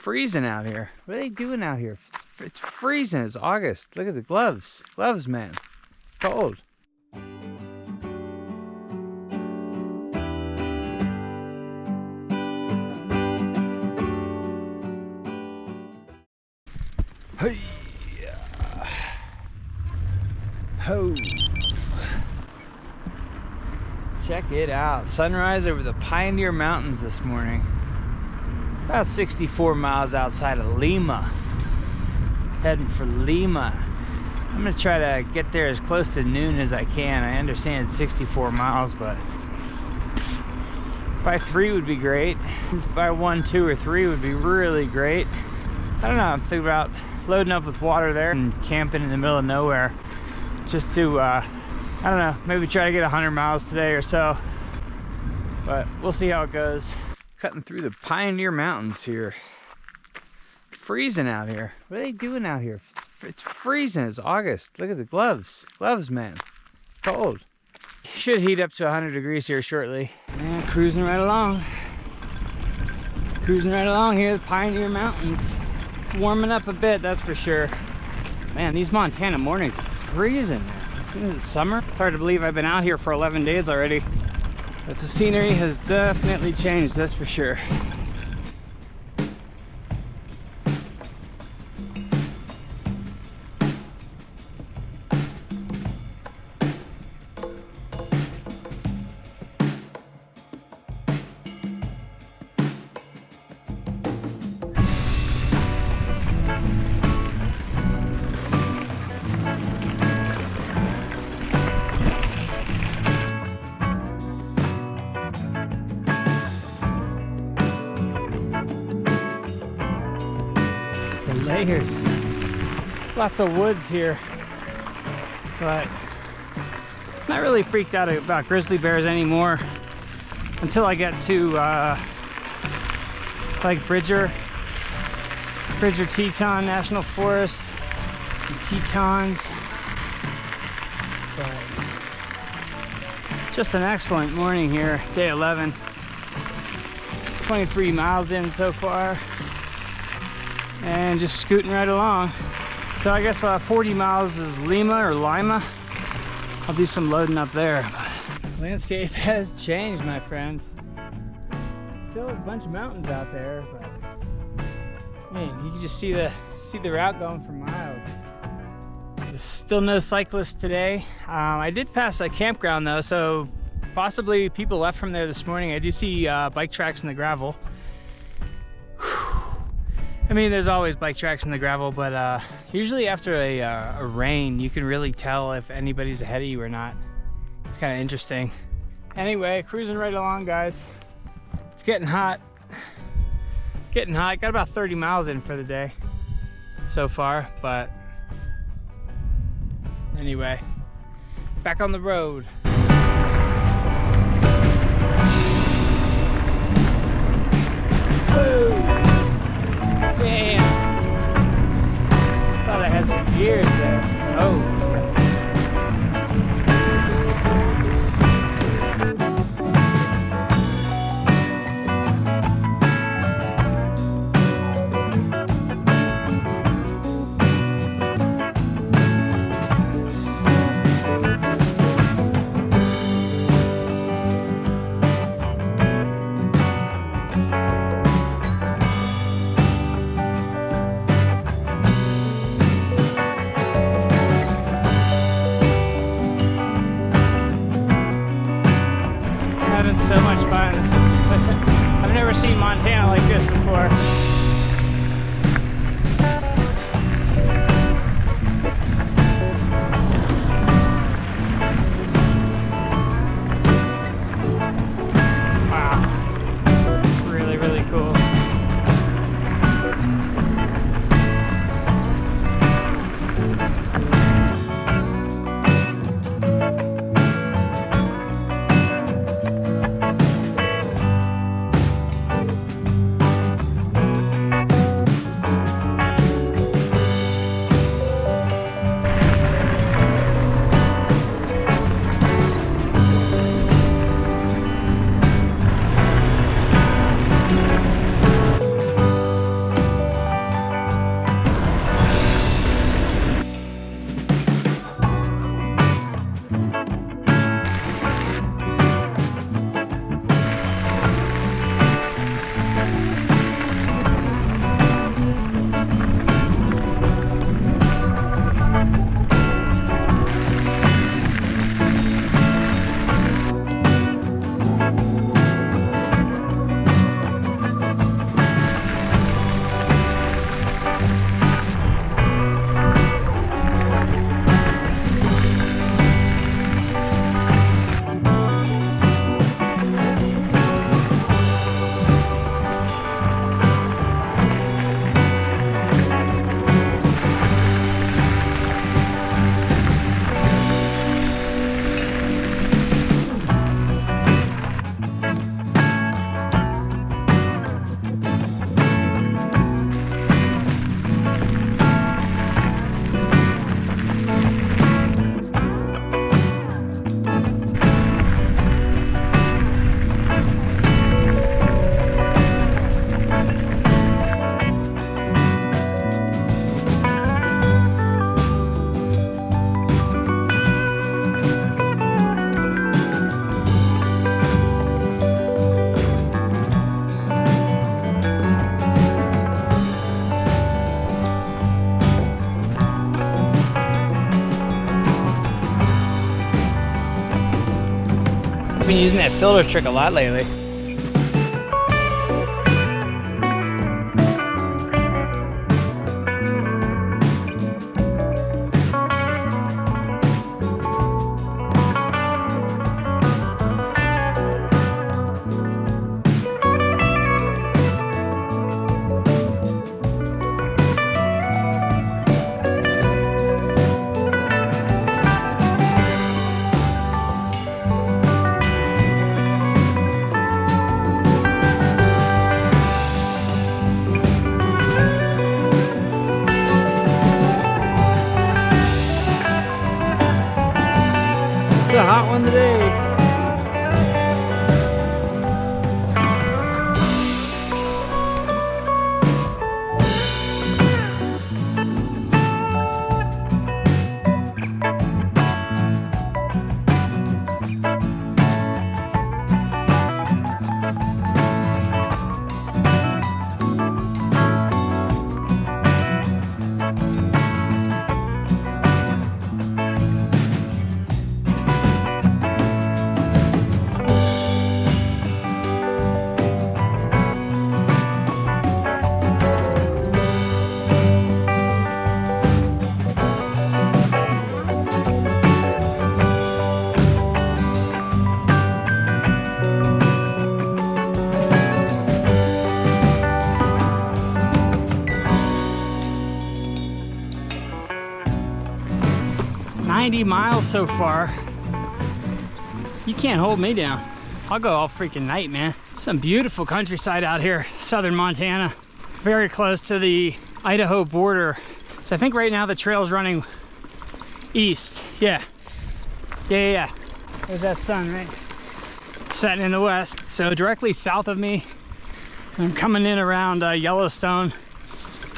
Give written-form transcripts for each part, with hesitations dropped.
freezing out here. What are they doing out here? It's freezing. It's August. Look at the gloves. Gloves, man. Cold. Hey. Ho. Check it out. Sunrise over the Pioneer Mountains this morning. About 64 miles outside of Lima. Heading for Lima. I'm gonna try to get there as close to noon as I can. I understand it's 64 miles, but by 3 would be great. By 1, 2, or 3 would be really great. I don't know, I'm thinking about loading up with water there and camping in the middle of nowhere. Just to, I don't know, maybe try to get 100 miles today or so. But we'll see how it goes. Cutting through the Pioneer Mountains here. Freezing out here. What are they doing out here? It's freezing. It's August. Look at the gloves. Gloves, man. Cold. Should heat up to 100 degrees here shortly. And cruising right along. Cruising right along here, the Pioneer Mountains. It's warming up a bit, that's for sure. Man, these Montana mornings are freezing, man. Isn't it summer? It's hard to believe I've been out here for 11 days already. But the scenery has definitely changed, that's for sure. Layers. Lots of woods here, but not really freaked out about grizzly bears anymore until I get to like Bridger Teton National Forest and Tetons. But just an excellent morning here, day 11. 23 miles in so far. And just scooting right along. So I guess 40 miles is Lima or Lima. I'll do some loading up there. But landscape has changed, my friend. Still a bunch of mountains out there, but man, you can just see the route going for miles. There's still no cyclists today. I did pass a campground though, so possibly people left from there this morning. I do see bike tracks in the gravel. I mean, there's always bike tracks in the gravel, but usually after a rain, you can really tell if anybody's ahead of you or not. It's kind of interesting. Anyway, cruising right along, guys. It's getting hot. Getting hot. Got about 30 miles in for the day so far, but anyway, back on the road. Woo! Damn! Thought I had some gears there. Oh. So much fun. I've never seen Montana like this before. Wow. Really, really cool. I've been using that filter trick a lot lately. It's a hot one today. Miles so far. You can't hold me down. I'll go all freaking night, man. Some beautiful countryside out here, southern Montana, very close to the Idaho border. So I think right now the trail's running east. Yeah. There's that sun, right? Setting in the west. So directly south of me, I'm coming in around Yellowstone.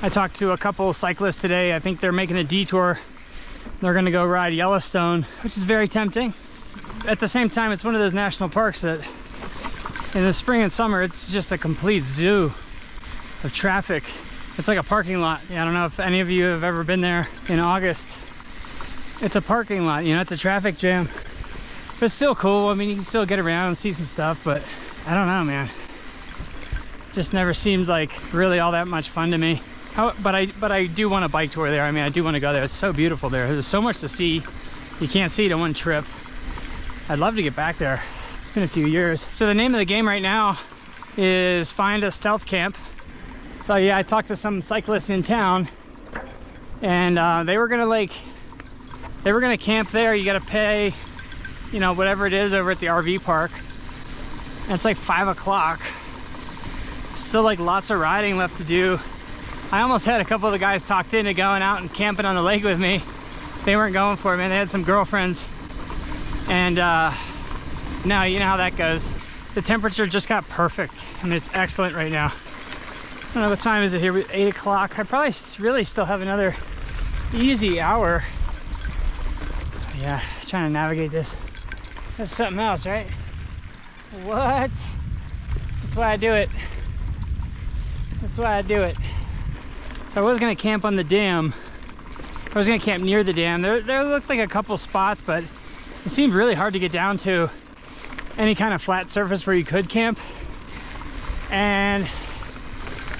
I talked to a couple cyclists today. I think they're making a detour. They're gonna go ride Yellowstone, which is very tempting. At the same time, it's one of those national parks that in the spring and summer, it's just a complete zoo of traffic. It's like a parking lot. Yeah, I don't know if any of you have ever been there in August. It's a parking lot, you know, it's a traffic jam. But it's still cool. I mean, you can still get around and see some stuff, but I don't know, man. Just never seemed like really all that much fun to me. But I do want a bike tour there. I mean, I do want to go there. It's so beautiful there. There's so much to see. You can't see it in one trip. I'd love to get back there. It's been a few years. So the name of the game right now is find a stealth camp. So yeah, I talked to some cyclists in town, and they were gonna camp there. You got to pay, you know, whatever it is over at the RV park. And it's like 5 o'clock. Still like lots of riding left to do. I almost had a couple of the guys talked into going out and camping on the lake with me. They weren't going for it, man. They had some girlfriends. And no, you know how that goes. The temperature just got perfect. I mean, it's excellent right now. I don't know what time is it here, 8 o'clock. I probably really still have another easy hour. Yeah, trying to navigate this. That's something else, right? What? That's why I do it. That's why I do it. So I was gonna camp on the dam. I was gonna camp near the dam. There looked like a couple spots, but it seemed really hard to get down to any kind of flat surface where you could camp. And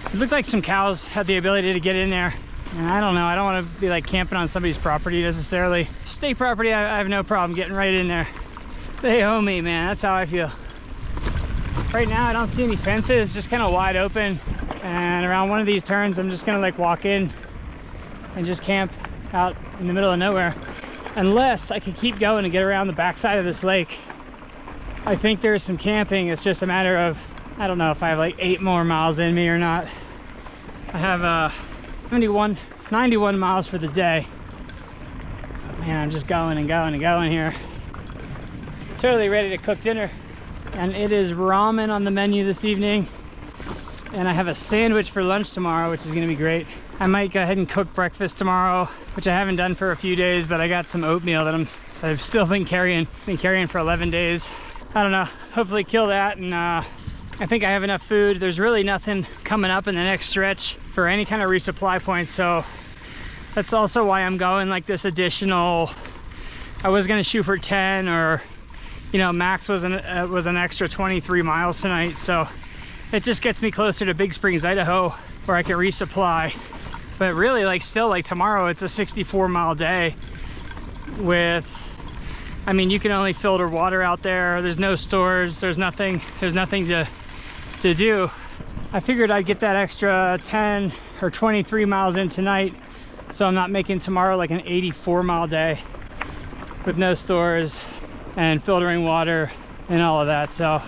it looked like some cows had the ability to get in there. And I don't know, I don't wanna be like camping on somebody's property necessarily. State property, I have no problem getting right in there. They owe me, man, that's how I feel. Right now I don't see any fences, just kind of wide open. And around one of these turns, I'm just gonna like walk in and just camp out in the middle of nowhere. Unless I can keep going and get around the backside of this lake. I think there's some camping. It's just a matter of, I don't know if I have like 8 more miles in me or not. I have 91 miles for the day. But man, I'm just going and going and going here. Totally ready to cook dinner. And it is ramen on the menu this evening. And I have a sandwich for lunch tomorrow, which is gonna be great. I might go ahead and cook breakfast tomorrow, which I haven't done for a few days, but I got some oatmeal that I've still been carrying for 11 days. I don't know, hopefully kill that, and I think I have enough food. There's really nothing coming up in the next stretch for any kind of resupply points, so that's also why I'm going like this additional, I was gonna shoot for 10 or you know, max was an extra 23 miles tonight, so it just gets me closer to Big Springs, Idaho, where I can resupply. But really, like, still, like, tomorrow it's a 64-mile day with, I mean, you can only filter water out there. There's no stores. There's nothing to do. I figured I'd get that extra 10 or 23 miles in tonight, so I'm not making tomorrow like an 84-mile day with no stores and filtering water and all of that. So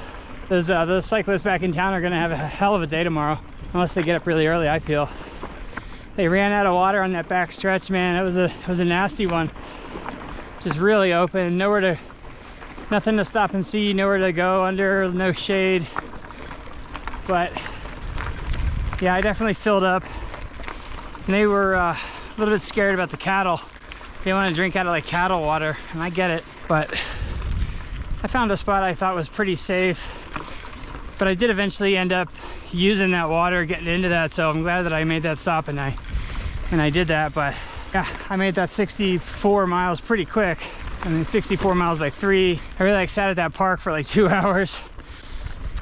those cyclists back in town are gonna have a hell of a day tomorrow, unless they get up really early, I feel. They ran out of water on that back stretch, man. It was a nasty one. Just really open, nothing to stop and see, nowhere to go under, no shade. But yeah, I definitely filled up. And they were a little bit scared about the cattle. They want to drink out of like cattle water, and I get it. But I found a spot I thought was pretty safe. But I did eventually end up using that water, getting into that. So I'm glad that I made that stop and I did that. But yeah, I made that 64 miles pretty quick. I mean, 64 miles by 3. I really like sat at that park for like 2 hours.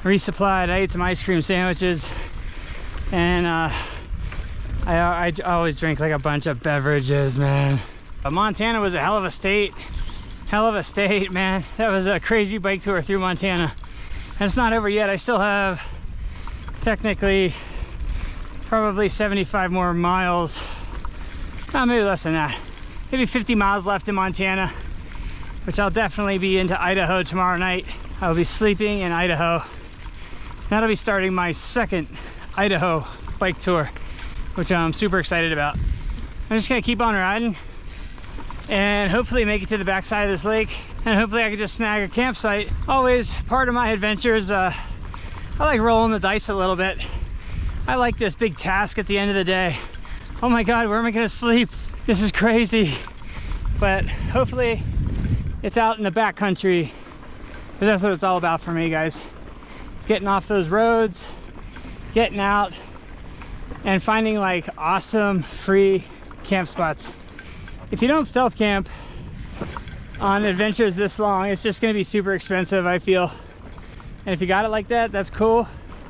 Resupplied. I ate some ice cream sandwiches, and I always drink like a bunch of beverages, man. Montana was a hell of a state, man. That was a crazy bike tour through Montana, and it's not over yet. I still have technically probably 75 more miles, maybe less than that, maybe 50 miles left in Montana, which I'll definitely be into Idaho tomorrow night. I'll be sleeping in Idaho. That'll be starting my second Idaho bike tour, which I'm super excited about. I'm just gonna keep on riding and hopefully make it to the backside of this lake, and hopefully I can just snag a campsite. Always part of my adventures. I like rolling the dice a little bit. I like this big task at the end of the day. Oh my God, where am I gonna sleep? This is crazy. But hopefully it's out in the backcountry, because that's what it's all about for me, guys. It's getting off those roads, getting out, and finding like awesome free camp spots. If you don't stealth camp on adventures this long, it's just gonna be super expensive, I feel. And if you got it like that, that's cool.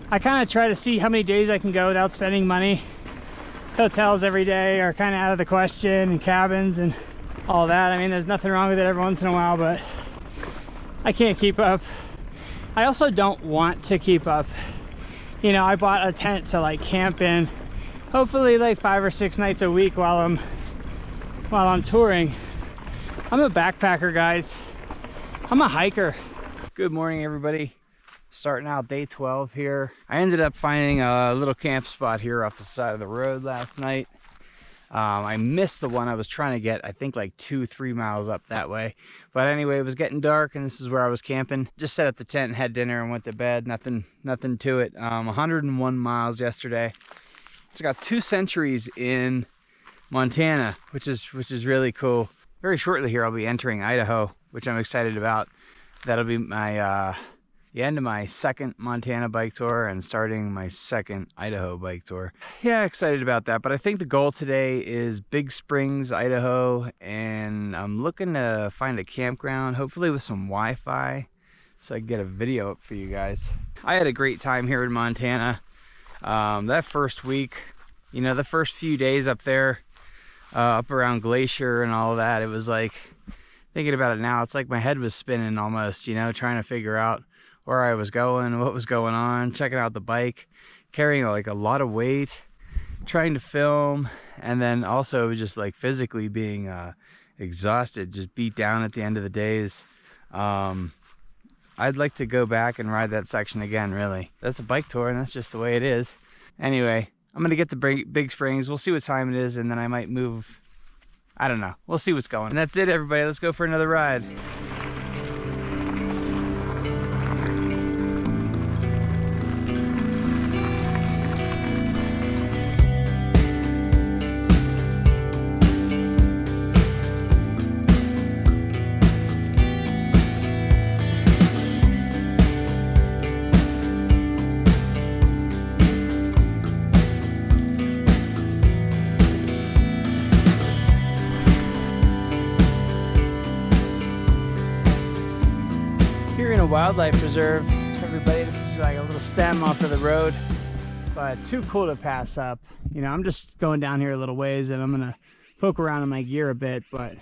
I kind of try to see how many days I can go without spending money. Hotels every day are kind of out of the question, and cabins and all that. I mean, there's nothing wrong with it every once in a while, but I can't keep up. I also don't want to keep up. You know, I bought a tent to like camp in, hopefully like 5 or 6 nights a week while I'm touring. I'm a backpacker, guys. I'm a hiker. Good morning, everybody. Starting out day 12 here. I ended up finding a little camp spot here off the side of the road last night. I missed the one I was trying to get, I think like 2-3 miles up that way. But anyway, it was getting dark and this is where I was camping. Just set up the tent and had dinner and went to bed. Nothing to it. 101 miles yesterday. It's got 2 centuries in Montana, which is really cool. Very shortly here I'll be entering Idaho, which I'm excited about. That'll be my the end of my second Montana bike tour and starting my second Idaho bike tour. Yeah, excited about that. But I think the goal today is Big Springs, Idaho, and I'm looking to find a campground, hopefully with some Wi-Fi, so I can get a video up for you guys. I had a great time here in Montana. That first week, you know, the first few days up there, up around Glacier and all of that, it was like, thinking about it now, it's like my head was spinning almost, you know, trying to figure out where I was going, what was going on, checking out the bike, carrying like a lot of weight, trying to film, and then also just like physically being exhausted, just beat down at the end of the days. I'd like to go back and ride that section again, really. That's a bike tour and that's just the way it is. Anyway, I'm gonna get the Big Springs. We'll see what time it is and then I might move. I don't know. We'll see what's going. And that's it, everybody. Let's go for another ride. Here in a wildlife preserve, everybody. This is like a little stem off of the road, but too cool to pass up. You know, I'm just going down here a little ways and I'm gonna poke around in my gear a bit, but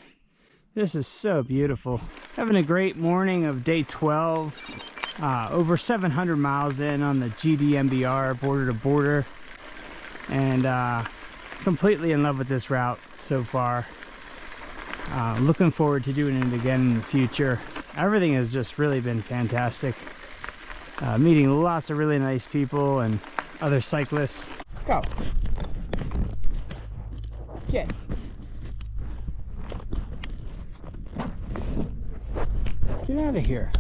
this is so beautiful. Having a great morning of day 12. Over 700 miles in on the GDMBR border to border, and completely in love with this route so far. Looking forward to doing it again in the future. Everything has just really been fantastic. Meeting lots of really nice people and other cyclists. Go. Get. Get out of here.